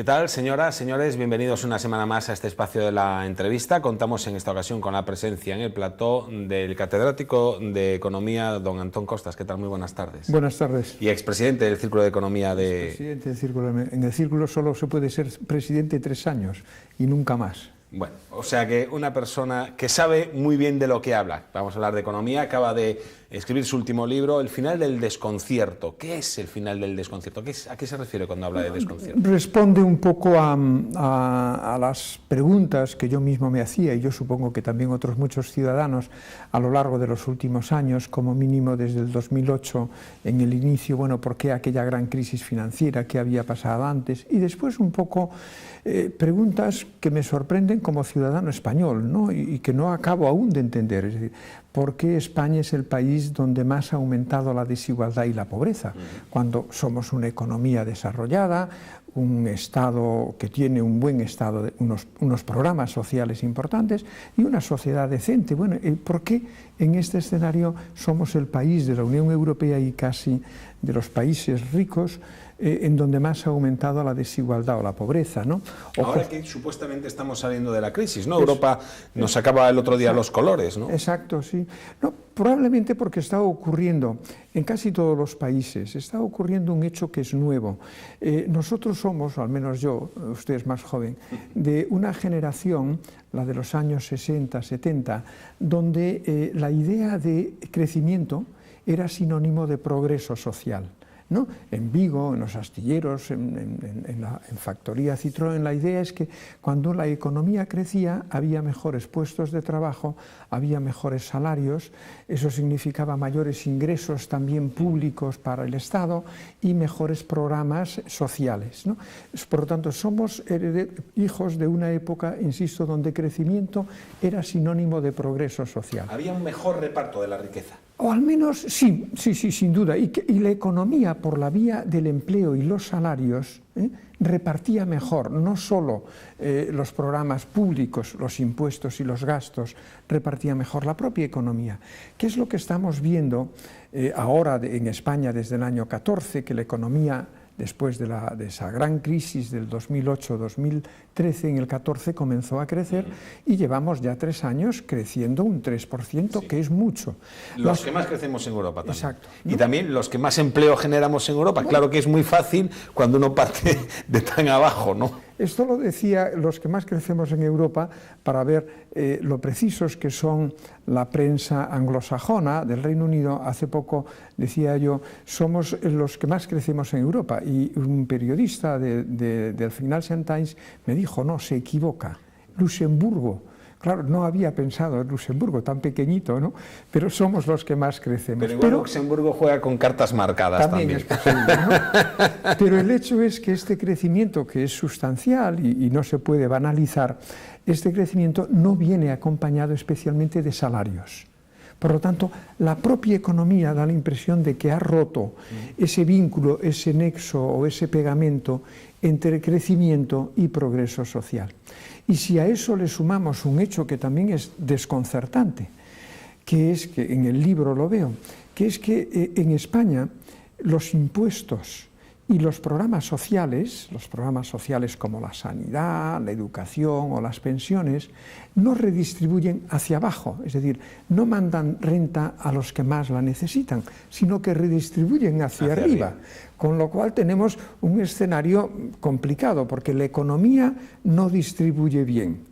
¿Qué tal, señoras, señores? Bienvenidos una semana más a este espacio de la entrevista. Contamos en esta ocasión con la presencia en el plató del catedrático de Economía, don Antón Costas. ¿Qué tal? Muy buenas tardes. Buenas tardes. Y expresidente del Círculo de Economía de... Presidente del Círculo. En el Círculo solo se puede ser presidente 3 años y nunca más. Bueno, o sea que una persona que sabe muy bien de lo que habla. Vamos a hablar de economía. Acaba de escribir su último libro, El final del desconcierto. ¿Qué es el final del desconcierto? ¿A qué se refiere cuando habla de desconcierto? Responde un poco a las preguntas que yo mismo me hacía, y yo supongo que también otros muchos ciudadanos a lo largo de los últimos años, como mínimo desde el 2008, en el inicio, bueno, ¿por qué aquella gran crisis financiera? ¿Qué había pasado antes? Y después un poco preguntas que me sorprenden como ciudadano español, ¿no? Y que no acabo aún de entender. Es decir, ¿por qué España es el país donde más ha aumentado la desigualdad y la pobreza? Cuando somos una economía desarrollada, un Estado que tiene un buen Estado, unos programas sociales importantes y una sociedad decente. Bueno, ¿por qué en este escenario somos el país de la Unión Europea y casi de los países ricos en donde más ha aumentado la desigualdad o la pobreza, ¿no? Ahora que supuestamente estamos saliendo de la crisis, ¿no? Europa nos sacaba el otro día los colores, ¿no? Exacto, sí. No, probablemente porque está ocurriendo en casi todos los países, está ocurriendo un hecho que es nuevo. Nosotros somos, o al menos yo, usted es más joven, de una generación, la de los años 60, 70, donde la idea de crecimiento era sinónimo de progreso social, ¿no? En Vigo, en los astilleros, en Factoría Citroën, la idea es que cuando la economía crecía había mejores puestos de trabajo, había mejores salarios, eso significaba mayores ingresos también públicos para el Estado y mejores programas sociales, ¿no? Por lo tanto, somos hijos de una época, insisto, donde crecimiento era sinónimo de progreso social. Había un mejor reparto de la riqueza. O al menos, sí, sin duda. Y la economía, por la vía del empleo y los salarios, repartía mejor, no solo los programas públicos, los impuestos y los gastos, repartía mejor la propia economía. ¿Qué es lo que estamos viendo ahora en España desde el año 14, que la economía, después de esa gran crisis del 2008-2013, en el 14 comenzó a crecer y llevamos ya 3 años creciendo un 3%, sí, que es mucho. Los que más crecemos en Europa también. Exacto, ¿no? Y también los que más empleo generamos en Europa. Bueno, claro que es muy fácil cuando uno parte de tan abajo, ¿no? Esto lo decía los que más crecemos en Europa para ver lo precisos que son la prensa anglosajona del Reino Unido. Hace poco decía yo, somos los que más crecemos en Europa, y un periodista del Financial Times me dijo, no, se equivoca, Luxemburgo. Claro, no había pensado en Luxemburgo, tan pequeñito, ¿no? Pero somos los que más crecemos. Pero igual Luxemburgo juega con cartas marcadas también. Es posible, ¿no? Pero el hecho es que este crecimiento, que es sustancial y no se puede banalizar, este crecimiento no viene acompañado especialmente de salarios. Por lo tanto, la propia economía da la impresión de que ha roto ese vínculo, ese nexo o ese pegamento entre crecimiento y progreso social. Y si a eso le sumamos un hecho que también es desconcertante, que es que en el libro lo veo, que es que en España los impuestos y los programas sociales como la sanidad, la educación o las pensiones, no redistribuyen hacia abajo, es decir, no mandan renta a los que más la necesitan, sino que redistribuyen hacia arriba. Con lo cual tenemos un escenario complicado, porque la economía no distribuye bien.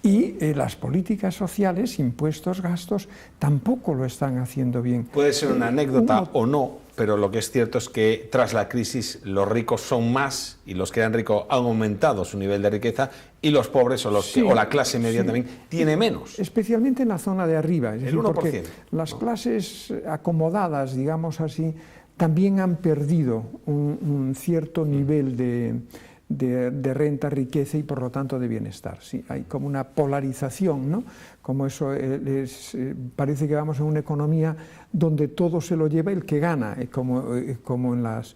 Y las políticas sociales, impuestos, gastos, tampoco lo están haciendo bien. Puede ser una anécdota o no, pero lo que es cierto es que tras la crisis los ricos son más y los que eran ricos han aumentado su nivel de riqueza y los pobres o la clase media también tiene menos. Especialmente en la zona de arriba. Es decir, 1%. Porque las clases acomodadas, digamos así, también han perdido un cierto nivel de renta, riqueza y por lo tanto de bienestar. Sí, hay como una polarización, ¿no? como eso parece que vamos a una economía donde todo se lo lleva el que gana, como en las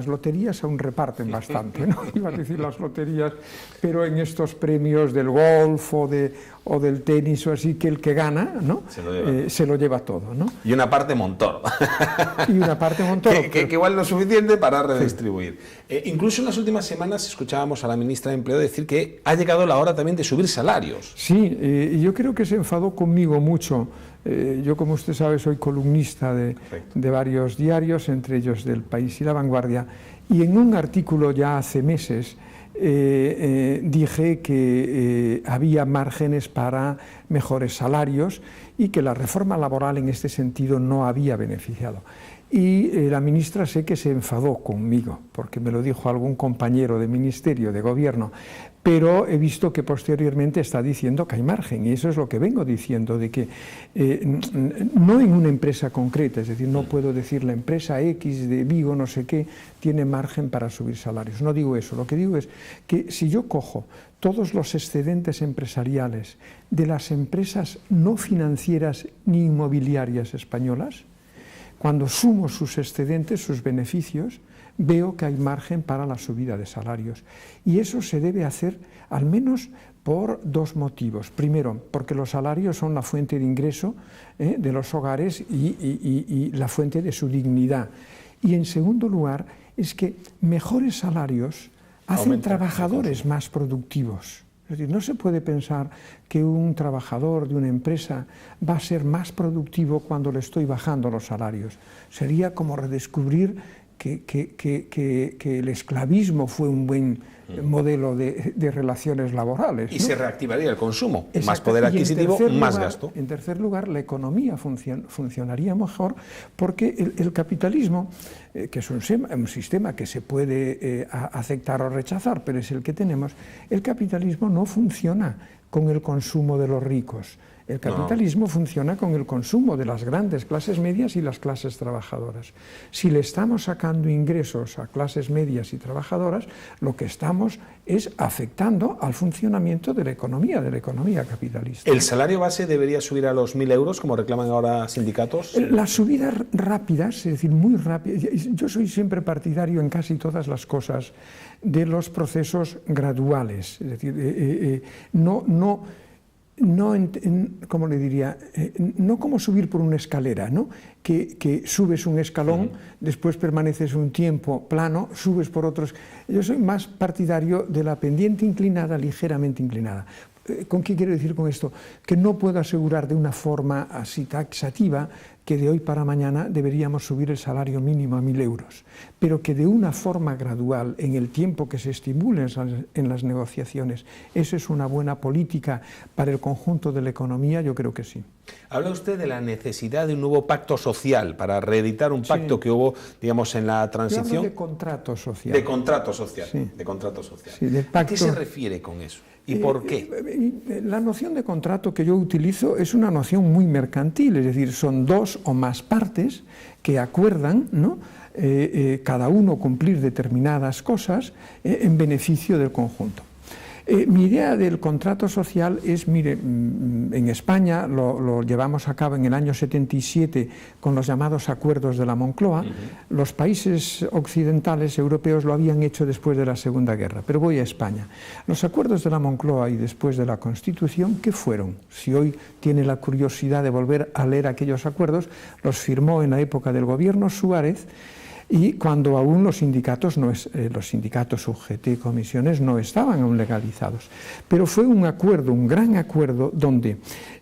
loterías aún reparten bastante, ¿no? Iba a decir las loterías, pero en estos premios del golf o del tenis o así, que el que gana, ¿no? Se lo lleva todo, ¿no? Y una parte Montoro. Y una parte Montoro. que igual no es suficiente para redistribuir. Sí. Incluso en las últimas semanas escuchábamos a la ministra de Empleo decir que ha llegado la hora también de subir salarios. Sí, yo creo que se enfadó conmigo mucho. Yo, como usted sabe, soy columnista de varios diarios, entre ellos del País y La Vanguardia, y en un artículo ya hace meses dije que había márgenes para mejores salarios y que la reforma laboral en este sentido no había beneficiado. Y la ministra sé que se enfadó conmigo, porque me lo dijo algún compañero de ministerio, de gobierno, pero he visto que posteriormente está diciendo que hay margen, y eso es lo que vengo diciendo, de que no en una empresa concreta, es decir, no puedo decir la empresa X de Vigo, no sé qué, tiene margen para subir salarios. No digo eso, lo que digo es que si yo cojo todos los excedentes empresariales de las empresas no financieras ni inmobiliarias españolas, cuando sumo sus excedentes, sus beneficios, veo que hay margen para la subida de salarios. Y eso se debe hacer al menos por dos motivos. Primero, porque los salarios son la fuente de ingreso de los hogares y la fuente de su dignidad. Y en segundo lugar, es que mejores salarios hacen trabajadores más productivos. Es decir, no se puede pensar que un trabajador de una empresa va a ser más productivo cuando le estoy bajando los salarios. Sería como redescubrir que el esclavismo fue un buen modelo de relaciones laborales, ¿no? Y se reactivaría el consumo, más poder adquisitivo, más gasto. En tercer lugar, la economía funcionaría mejor porque el capitalismo, que es un sistema que se puede aceptar o rechazar, pero es el que tenemos, el capitalismo no funciona con el consumo de los ricos. El capitalismo funciona con el consumo de las grandes clases medias y las clases trabajadoras. Si le estamos sacando ingresos a clases medias y trabajadoras, lo que estamos es afectando al funcionamiento de la economía capitalista. ¿El salario base debería subir a los 1.000 euros, como reclaman ahora sindicatos? Las subidas rápidas, es decir, muy rápidas. Yo soy siempre partidario en casi todas las cosas de los procesos graduales. Es decir, ¿cómo le diría? No como subir por una escalera, ¿no? Que subes un escalón, después permaneces un tiempo plano, subes por otros. Yo soy más partidario de la pendiente inclinada, ligeramente inclinada. ¿Con qué quiero decir con esto? Que no puedo asegurar de una forma así taxativa que de hoy para mañana deberíamos subir el salario mínimo a 1.000 euros, pero que de una forma gradual, en el tiempo que se estimulen en las negociaciones, eso es una buena política para el conjunto de la economía, yo creo que sí. Habla usted de la necesidad de un nuevo pacto social, para reeditar un pacto que hubo, digamos, en la transición. Yo hablo de contrato social. De contrato social, sí. De contrato social. Sí, del pacto. ¿A qué se refiere con eso? ¿Y por qué? La noción de contrato que yo utilizo es una noción muy mercantil, es decir, son dos o más partes que acuerdan, ¿no? Cada uno cumplir determinadas cosas en beneficio del conjunto. Mi idea del contrato social es, mire, en España lo llevamos a cabo en el año 77 con los llamados acuerdos de la Moncloa. Los países occidentales europeos lo habían hecho después de la Segunda Guerra, pero voy a España. Los acuerdos de la Moncloa y después de la Constitución, ¿qué fueron? Si hoy tiene la curiosidad de volver a leer aquellos acuerdos, los firmó en la época del gobierno Suárez, y cuando aún los sindicatos UGT, comisiones, no estaban aún legalizados. Pero fue un acuerdo, un gran acuerdo, donde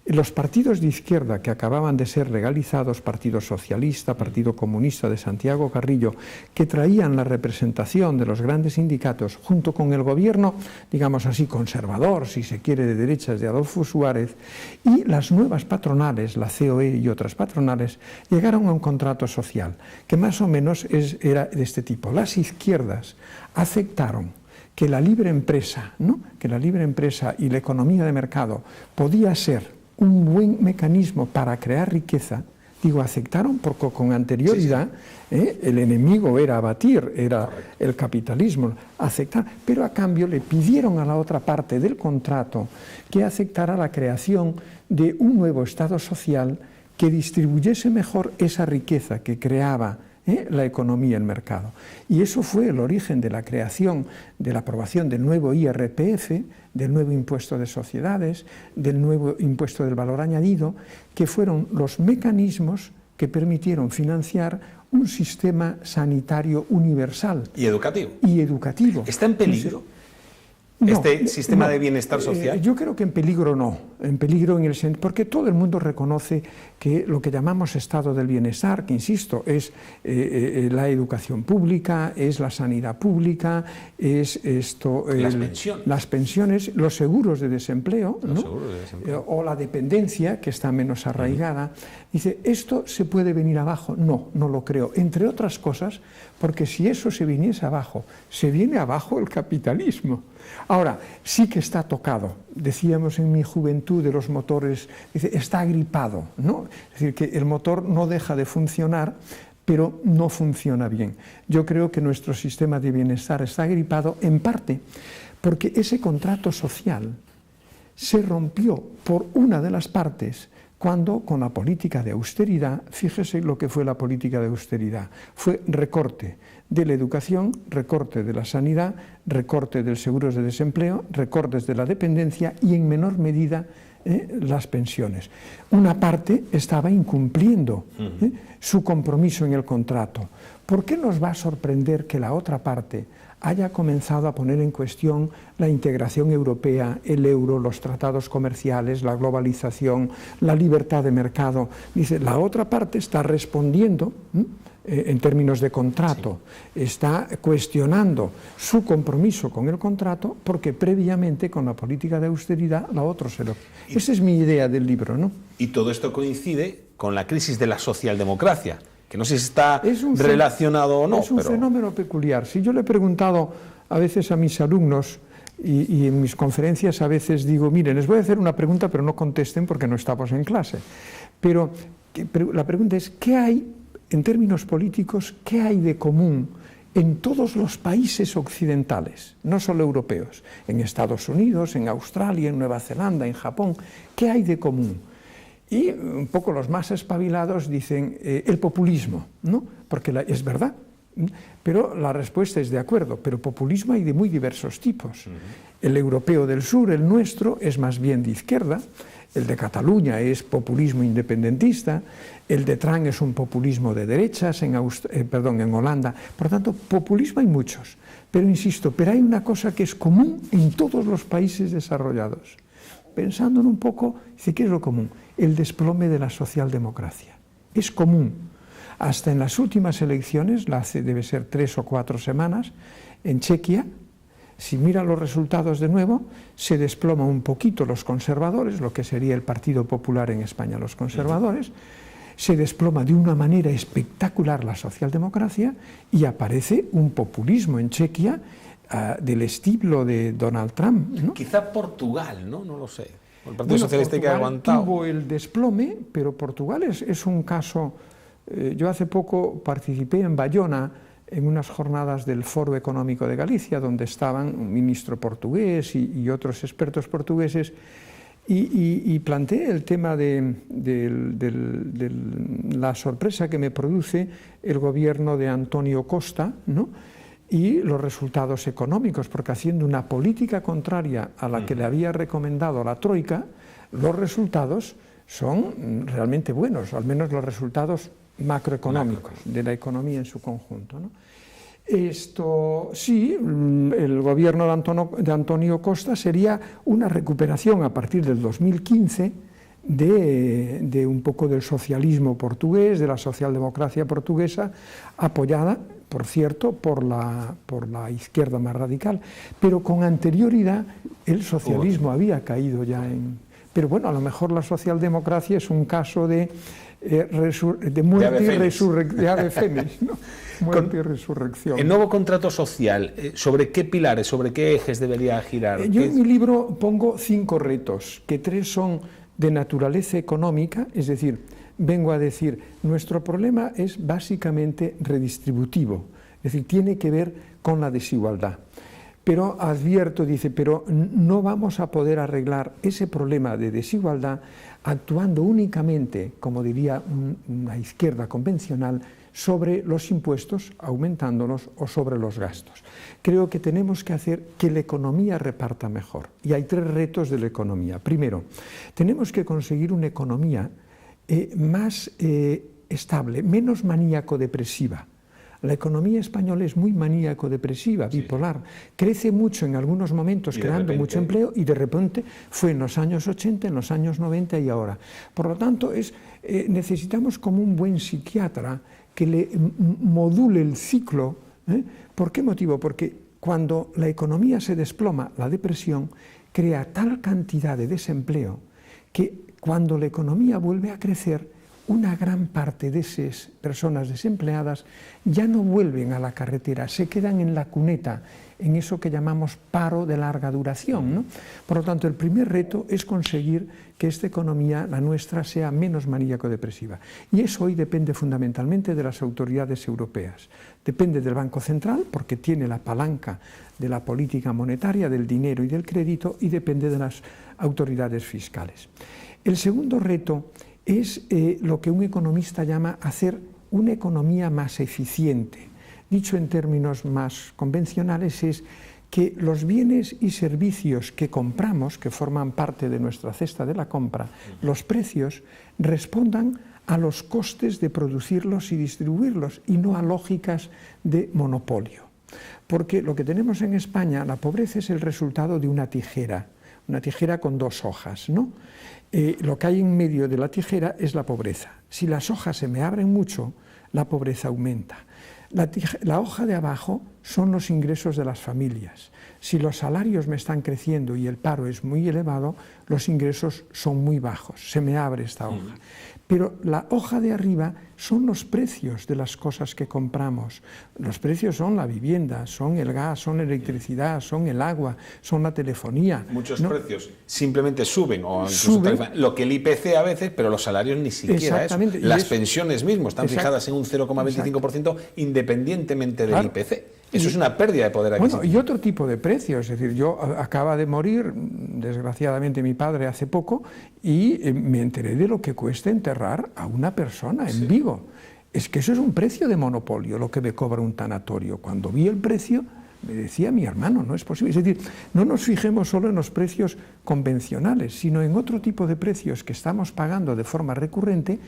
los partidos de izquierda que acababan de ser legalizados, Partido Socialista, Partido Comunista de Santiago Carrillo, que traían la representación de los grandes sindicatos junto con el gobierno, digamos así, conservador, si se quiere, de derechas de Adolfo Suárez, y las nuevas patronales, la COE y otras patronales, llegaron a un contrato social que más o menos era de este tipo. Las izquierdas aceptaron que la libre empresa, ¿no? Que la libre empresa y la economía de mercado podía ser un buen mecanismo para crear riqueza, Digo, aceptaron porque con anterioridad el enemigo era abatir, era el capitalismo, aceptar, pero a cambio le pidieron a la otra parte del contrato que aceptara la creación de un nuevo Estado social que distribuyese mejor esa riqueza que creaba la economía, el mercado. Y eso fue el origen de la creación, de la aprobación del nuevo IRPF, del nuevo impuesto de sociedades, del nuevo impuesto del valor añadido, que fueron los mecanismos que permitieron financiar un sistema sanitario universal. Y educativo. Y educativo. ¿Está en peligro este sistema de bienestar social? Yo creo que en peligro no, en peligro en el sentido, porque todo el mundo reconoce que lo que llamamos estado del bienestar, que insisto, es la educación pública, es la sanidad pública, es las pensiones, los seguros de desempleo, ¿no? O la dependencia, que está menos arraigada. Dice, ¿esto se puede venir abajo? No, no lo creo. Entre otras cosas, porque si eso se viniese abajo, se viene abajo el capitalismo. Ahora, sí que está tocado. Decíamos en mi juventud de los motores, dice, está agripado, ¿no? Es decir, que el motor no deja de funcionar, pero no funciona bien. Yo creo que nuestro sistema de bienestar está agripado en parte porque ese contrato social se rompió por una de las partes cuando con la política de austeridad, fíjese lo que fue la política de austeridad, fue recorte de la educación, recorte de la sanidad, recorte de los seguros de desempleo, recortes de la dependencia y en menor medida las pensiones. Una parte estaba incumpliendo su compromiso en el contrato. ¿Por qué nos va a sorprender que la otra parte haya comenzado a poner en cuestión la integración europea, el euro, los tratados comerciales, la globalización, la libertad de mercado? Dice, la otra parte está respondiendo en términos de contrato, está cuestionando su compromiso con el contrato porque previamente con la política de austeridad la otra se lo... Esa es mi idea del libro, ¿no? Y todo esto coincide con la crisis de la socialdemocracia, que no sé si está relacionado o no. Es un fenómeno peculiar. Si yo le he preguntado a veces a mis alumnos y en mis conferencias a veces digo, miren, les voy a hacer una pregunta pero no contesten porque no estamos en clase. Pero la pregunta es, ¿qué hay, en términos políticos, qué hay de común en todos los países occidentales, no solo europeos, en Estados Unidos, en Australia, en Nueva Zelanda, en Japón? ¿Qué hay de común? Y un poco los más espabilados dicen el populismo, ¿no? Porque es verdad, pero la respuesta es de acuerdo, pero populismo hay de muy diversos tipos. El europeo del sur, el nuestro, es más bien de izquierda, el de Cataluña es populismo independentista, el de Trump es un populismo de derechas en Holanda. Por tanto, populismo hay muchos, pero insisto, pero hay una cosa que es común en todos los países desarrollados. Pensando en un poco, dice, ¿qué es lo común? El desplome de la socialdemocracia. Es común. Hasta en las últimas elecciones, debe ser 3 o 4 semanas, en Chequia, si mira los resultados de nuevo, se desploma un poquito los conservadores, lo que sería el Partido Popular en España, los conservadores, se desploma de una manera espectacular la socialdemocracia y aparece un populismo en Chequia del estilo de Donald Trump, ¿no? Quizá Portugal, ¿no? No lo sé. El Partido Socialista que ha aguantado. Tuvo el desplome, pero Portugal es un caso... yo hace poco participé en Bayona en unas jornadas del Foro Económico de Galicia, donde estaban un ministro portugués y otros expertos portugueses, y planteé el tema de la sorpresa que me produce el gobierno de Antonio Costa, ¿no? Y los resultados económicos, porque haciendo una política contraria a la que le había recomendado la Troika, los resultados son realmente buenos, al menos los resultados macroeconómicos de la economía en su conjunto, ¿no? Esto sí, el gobierno de Antonio Costa sería una recuperación a partir del 2015 de un poco del socialismo portugués, de la socialdemocracia portuguesa, apoyada, por cierto, por la izquierda más radical, pero con anterioridad el socialismo había caído ya en... Pero bueno, a lo mejor la socialdemocracia es un caso de muerte y resurrección, de ave fénix, ¿no? Muerte y resurrección. El nuevo contrato social, ¿sobre qué pilares, sobre qué ejes debería girar? Yo en mi libro pongo 5 retos, que 3 son de naturaleza económica, es decir, vengo a decir, nuestro problema es básicamente redistributivo, es decir, tiene que ver con la desigualdad. Pero advierto, dice, pero no vamos a poder arreglar ese problema de desigualdad actuando únicamente, como diría una izquierda convencional, sobre los impuestos, aumentándolos, o sobre los gastos. Creo que tenemos que hacer que la economía reparta mejor. Y hay 3 retos de la economía. Primero, tenemos que conseguir una economía más estable, menos maníaco-depresiva. La economía española es muy maníaco-depresiva, bipolar. Crece mucho en algunos momentos, creando mucho empleo, y de repente fue en los años 80, en los años 90 y ahora. Por lo tanto, necesitamos como un buen psiquiatra que le module el ciclo. ¿Por qué motivo? Porque cuando la economía se desploma, la depresión crea tal cantidad de desempleo que cuando la economía vuelve a crecer, una gran parte de esas personas desempleadas ya no vuelven a la carretera, se quedan en la cuneta, en eso que llamamos paro de larga duración, ¿no? Por lo tanto, el primer reto es conseguir que esta economía, la nuestra, sea menos maníaco-depresiva. Y eso hoy depende fundamentalmente de las autoridades europeas. Depende del Banco Central, porque tiene la palanca de la política monetaria, del dinero y del crédito, y depende de las autoridades fiscales. El segundo reto es lo que un economista llama hacer una economía más eficiente. Dicho en términos más convencionales, es que los bienes y servicios que compramos, que forman parte de nuestra cesta de la compra, los precios, respondan a los costes de producirlos y distribuirlos, y no a lógicas de monopolio. Porque lo que tenemos en España, la pobreza es el resultado de una tijera con 2 hojas, ¿no? Lo que hay en medio de la tijera es la pobreza. Si las hojas se me abren mucho, la pobreza aumenta. La hoja de abajo son los ingresos de las familias. Si los salarios me están creciendo y el paro es muy elevado, los ingresos son muy bajos. Se me abre esta hoja. Pero la hoja de arriba son los precios de las cosas que compramos. Los precios son la vivienda, son el gas, son la electricidad, son el agua, son la telefonía. Muchos precios simplemente suben, o incluso lo que el IPC a veces, pero los salarios ni siquiera eso. Las pensiones mismas están fijadas en un 0,25% independientemente del IPC. Eso es una pérdida de poder adquisitivo. Bueno, y otro tipo de precios, es decir, acaba de morir, desgraciadamente, mi padre hace poco, y me enteré de lo que cuesta enterrar a una persona en Vigo. Es que eso es un precio de monopolio, lo que me cobra un tanatorio. Cuando vi el precio, me decía mi hermano, no es posible. Es decir, no nos fijemos solo en los precios convencionales, sino en otro tipo de precios que estamos pagando de forma recurrente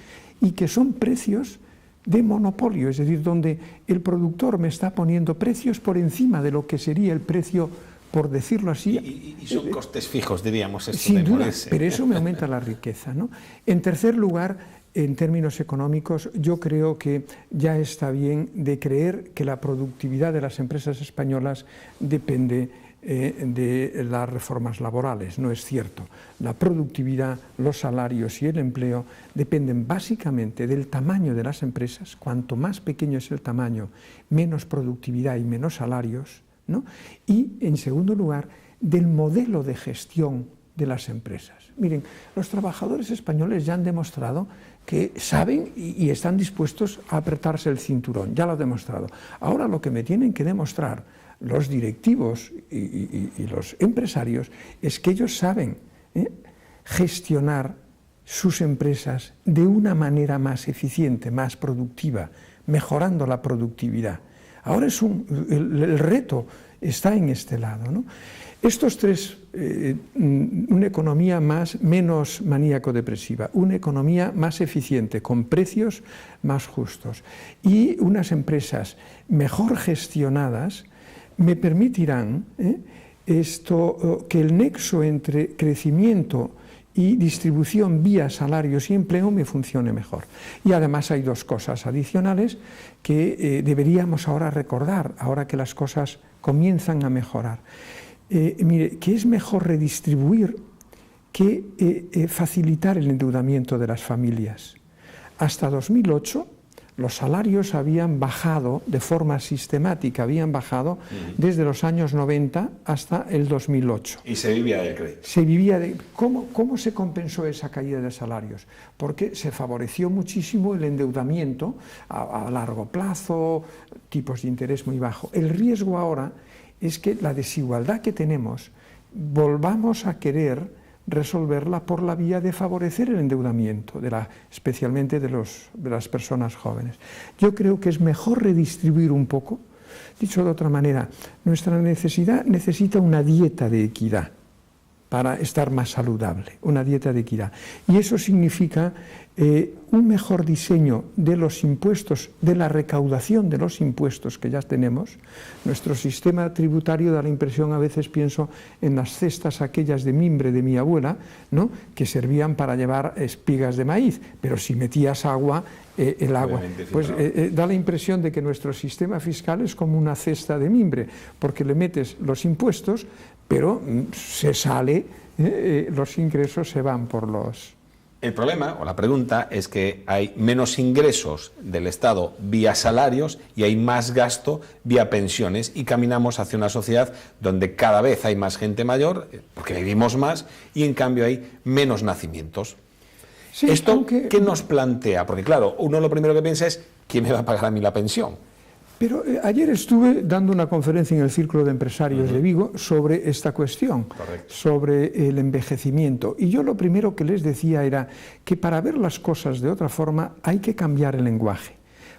y que son precios de monopolio, es decir, donde el productor me está poniendo precios por encima de lo que sería el precio, por decirlo así. Y son costes fijos, diríamos. Sin duda, pero eso me aumenta la riqueza, ¿no? En tercer lugar, en términos económicos, yo creo que ya está bien de creer que la productividad de las empresas españolas depende de las reformas laborales. No es cierto. La productividad, los salarios y el empleo dependen básicamente del tamaño de las empresas. Cuanto más pequeño es el tamaño, menos productividad y menos salarios, ¿no? Y, en segundo lugar, del modelo de gestión de las empresas. Miren, los trabajadores españoles ya han demostrado que saben y están dispuestos a apretarse el cinturón. Ya lo han demostrado. Ahora lo que me tienen que demostrar los directivos y los empresarios es que ellos saben gestionar sus empresas de una manera más eficiente, más productiva, mejorando la productividad. Ahora el reto está en este lado, ¿no? Estos 3, una economía menos maníaco-depresiva, una economía más eficiente, con precios más justos, y unas empresas mejor gestionadas, me permitirán que el nexo entre crecimiento y distribución vía salarios y empleo me funcione mejor. Y además hay 2 cosas adicionales que deberíamos ahora recordar, ahora que las cosas comienzan a mejorar. Mire, que es mejor redistribuir que facilitar el endeudamiento de las familias. Hasta 2008, los salarios habían bajado de forma sistemática, habían bajado desde los años 90 hasta el 2008. Y se vivía del crédito. Se vivía de... ¿Cómo se compensó esa caída de salarios? Porque se favoreció muchísimo el endeudamiento a largo plazo, tipos de interés muy bajos. El riesgo ahora es que la desigualdad que tenemos volvamos a querer resolverla por la vía de favorecer el endeudamiento, especialmente de las personas jóvenes. Yo creo que es mejor redistribuir un poco. Dicho de otra manera, nuestra necesidad necesita una dieta de equidad para estar más saludable, una dieta de equidad. Y eso significa un mejor diseño de los impuestos, de la recaudación de los impuestos que ya tenemos. Nuestro sistema tributario da la impresión, a veces pienso en las cestas aquellas de mimbre de mi abuela, ¿no?, que servían para llevar espigas de maíz, pero si metías agua, el agua, pues da la impresión de que nuestro sistema fiscal es como una cesta de mimbre, porque le metes los impuestos, pero se sale, los ingresos se van por los... El problema, o la pregunta, es que hay menos ingresos del Estado vía salarios y hay más gasto vía pensiones, y caminamos hacia una sociedad donde cada vez hay más gente mayor, porque vivimos más, y en cambio hay menos nacimientos. Sí, ¿esto qué nos plantea? Porque claro, uno lo primero que piensa es, ¿quién me va a pagar a mí la pensión? Pero ayer estuve dando una conferencia en el Círculo de Empresarios de Vigo sobre esta cuestión, sobre el envejecimiento. Y yo lo primero que les decía era que para ver las cosas de otra forma hay que cambiar el lenguaje,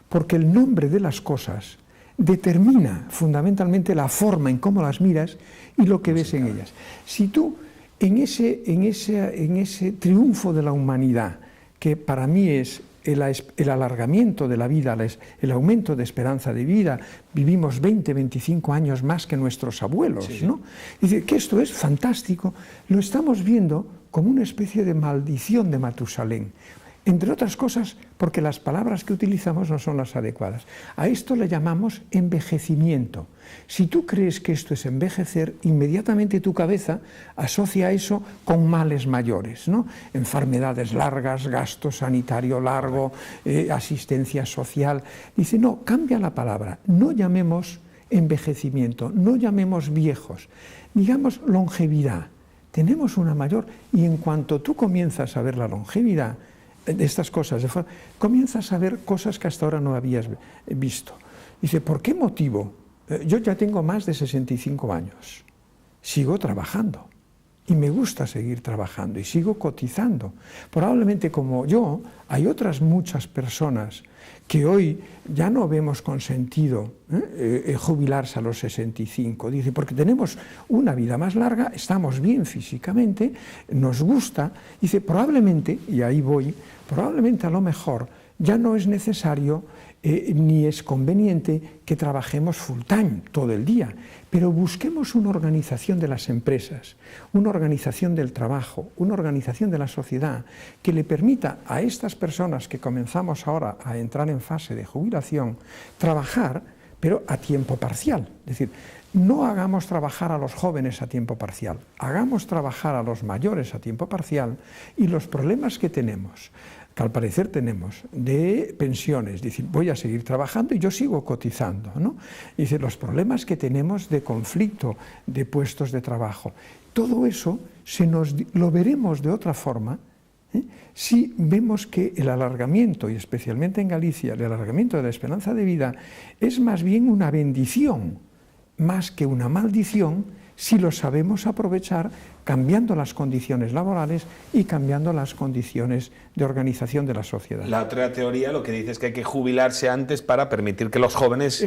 porque el nombre de las cosas determina fundamentalmente la forma en cómo las miras y lo que ves en ellas. Si tú, en ese triunfo de la humanidad, que para mí es el alargamiento de la vida, el aumento de esperanza de vida, vivimos 20, 25 años más que nuestros abuelos, sí, ¿no? Dice que esto es fantástico, lo estamos viendo como una especie de maldición de Matusalén. Entre otras cosas, porque las palabras que utilizamos no son las adecuadas. A esto le llamamos envejecimiento. Si tú crees que esto es envejecer, inmediatamente tu cabeza asocia eso con males mayores, ¿no? Enfermedades largas, gasto sanitario largo, asistencia social. Dice, no, cambia la palabra. No llamemos envejecimiento, no llamemos viejos, digamos longevidad. Tenemos una mayor, y en cuanto tú comienzas a ver la longevidad de estas cosas, comienzas a ver cosas que hasta ahora no habías visto. Dice, ¿por qué motivo? Yo ya tengo más de 65 años, sigo trabajando y me gusta seguir trabajando y sigo cotizando. Probablemente como yo, hay otras muchas personas que hoy ya no vemos con sentido jubilarse a los 65. Dice, porque tenemos una vida más larga, estamos bien físicamente, nos gusta. Dice, probablemente, y ahí voy, probablemente a lo mejor ya no es necesario ni es conveniente que trabajemos full time todo el día, pero busquemos una organización de las empresas, una organización del trabajo, una organización de la sociedad que le permita a estas personas que comenzamos ahora a entrar en fase de jubilación trabajar, pero a tiempo parcial. Es decir, no hagamos trabajar a los jóvenes a tiempo parcial, hagamos trabajar a los mayores a tiempo parcial, y los problemas que tenemos, que al parecer tenemos, de pensiones, decir, voy a seguir trabajando y yo sigo cotizando, ¿no? Dice, los problemas que tenemos de conflicto de puestos de trabajo, todo eso lo veremos de otra forma, si vemos que el alargamiento, y especialmente en Galicia, el alargamiento de la esperanza de vida es más bien una bendición, más que una maldición, si lo sabemos aprovechar cambiando las condiciones laborales y cambiando las condiciones de organización de la sociedad. La otra teoría lo que dice es que hay que jubilarse antes para permitir que los jóvenes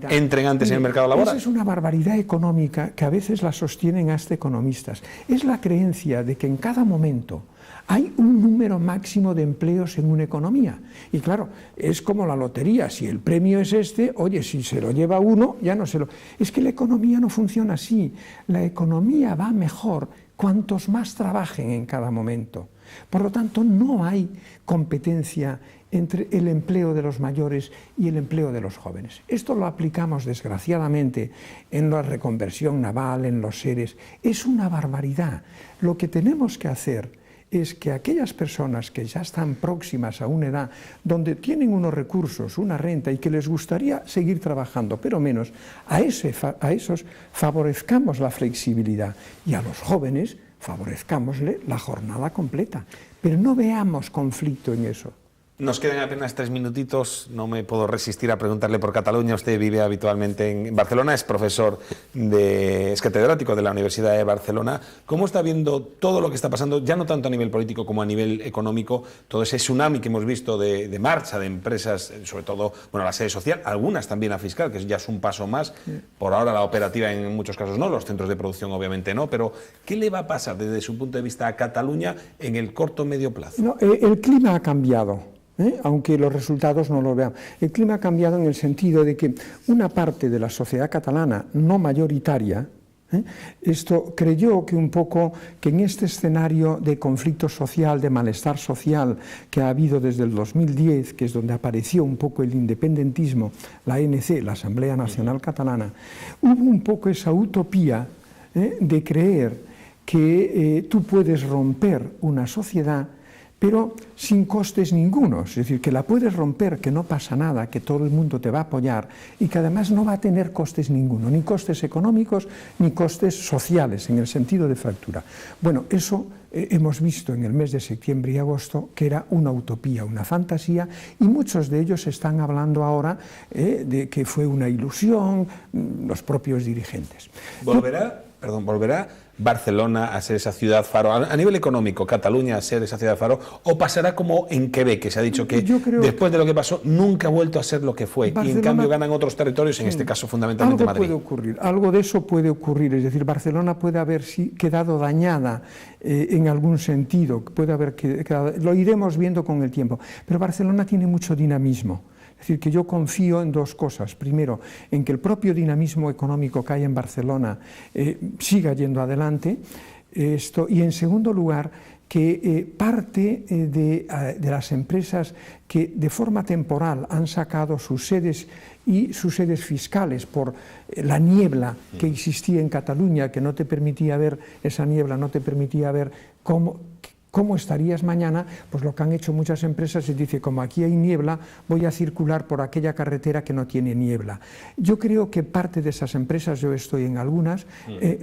entren antes en el mercado laboral. Esa es una barbaridad económica que a veces la sostienen hasta economistas. Es la creencia de que en cada momento hay un número máximo de empleos en una economía. Y claro, es como la lotería. Si el premio es este, oye, si se lo lleva uno, ya no se lo... Es que la economía no funciona así. La economía va mejor cuantos más trabajen en cada momento. Por lo tanto, no hay competencia entre el empleo de los mayores y el empleo de los jóvenes. Esto lo aplicamos, desgraciadamente, en la reconversión naval, en los seres. Es una barbaridad. Lo que tenemos que hacer es que aquellas personas que ya están próximas a una edad donde tienen unos recursos, una renta y que les gustaría seguir trabajando, pero menos, a esos favorezcamos la flexibilidad y a los jóvenes favorezcámosle la jornada completa, pero no veamos conflicto en eso. Nos quedan apenas 3 minutitos, no me puedo resistir a preguntarle por Cataluña. Usted vive habitualmente en Barcelona, es profesor, es catedrático de la Universidad de Barcelona. ¿Cómo está viendo todo lo que está pasando, ya no tanto a nivel político como a nivel económico, todo ese tsunami que hemos visto de marcha de empresas, sobre todo, bueno, la sede social, algunas también la fiscal, que ya es un paso más, por ahora la operativa en muchos casos no, los centros de producción obviamente no, pero ¿qué le va a pasar desde su punto de vista a Cataluña en el corto o medio plazo? No, el clima ha cambiado. Aunque los resultados no lo vean. El clima ha cambiado en el sentido de que una parte de la sociedad catalana, no mayoritaria, esto creyó que un poco que en este escenario de conflicto social, de malestar social que ha habido desde el 2010, que es donde apareció un poco el independentismo, la ANC, la Asamblea Nacional Catalana, hubo un poco esa utopía de creer que tú puedes romper una sociedad pero sin costes ningunos, es decir, que la puedes romper, que no pasa nada, que todo el mundo te va a apoyar y que además no va a tener costes ninguno, ni costes económicos ni costes sociales en el sentido de fractura. Bueno, eso hemos visto en el mes de septiembre y agosto que era una utopía, una fantasía, y muchos de ellos están hablando ahora de que fue una ilusión, los propios dirigentes. ¿Volverá Barcelona a ser esa ciudad faro, a nivel económico, Cataluña a ser esa ciudad faro, o pasará como en Quebec, que se ha dicho que después de lo que pasó nunca ha vuelto a ser lo que fue, Barcelona, y en cambio ganan otros territorios, en este caso fundamentalmente Madrid? Algo de eso puede ocurrir, es decir, Barcelona puede haber quedado dañada en algún sentido, puede haber quedado, lo iremos viendo con el tiempo, pero Barcelona tiene mucho dinamismo. Es decir, que yo confío en dos cosas. Primero, en que el propio dinamismo económico que hay en Barcelona siga yendo adelante. Y en segundo lugar, que parte de las empresas que de forma temporal han sacado sus sedes y sus sedes fiscales por la niebla que existía en Cataluña, que no te permitía ver, esa niebla no te permitía ver ¿cómo estarías mañana? Pues lo que han hecho muchas empresas es decir, como aquí hay niebla, voy a circular por aquella carretera que no tiene niebla. Yo creo que parte de esas empresas, yo estoy en algunas,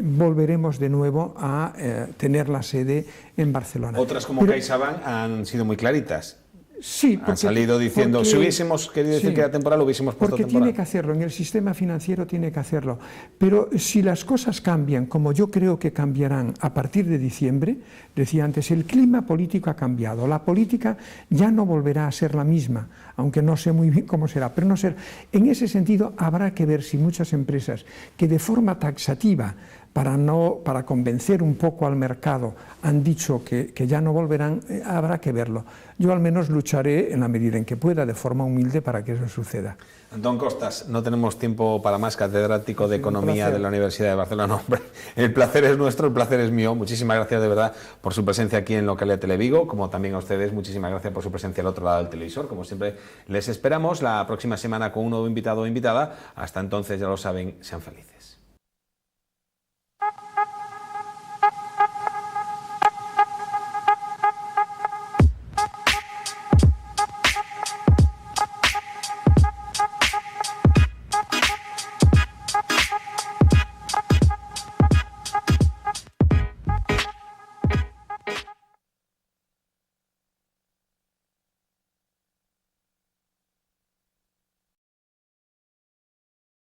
volveremos de nuevo a tener la sede en Barcelona. Otras como CaixaBank han sido muy claritas. Sí, han salido diciendo, si hubiésemos querido decir que era temporal, lo hubiésemos puesto temporal. Porque tiene que hacerlo, en el sistema financiero tiene que hacerlo. Pero si las cosas cambian, como yo creo que cambiarán a partir de diciembre, decía antes, el clima político ha cambiado, la política ya no volverá a ser la misma, aunque no sé muy bien cómo será, pero no será. En ese sentido, habrá que ver si muchas empresas que de forma taxativa, para convencer un poco al mercado, han dicho que ya no volverán, habrá que verlo. Yo al menos lucharé en la medida en que pueda, de forma humilde, para que eso suceda. Antón Costas, no tenemos tiempo para más, catedrático de Economía de la Universidad de Barcelona. Hombre, el placer es nuestro, el placer es mío. Muchísimas gracias de verdad por su presencia aquí en Localidad Televigo, como también a ustedes, muchísimas gracias por su presencia al otro lado del televisor. Como siempre, les esperamos la próxima semana con un nuevo invitado o invitada. Hasta entonces, ya lo saben, sean felices.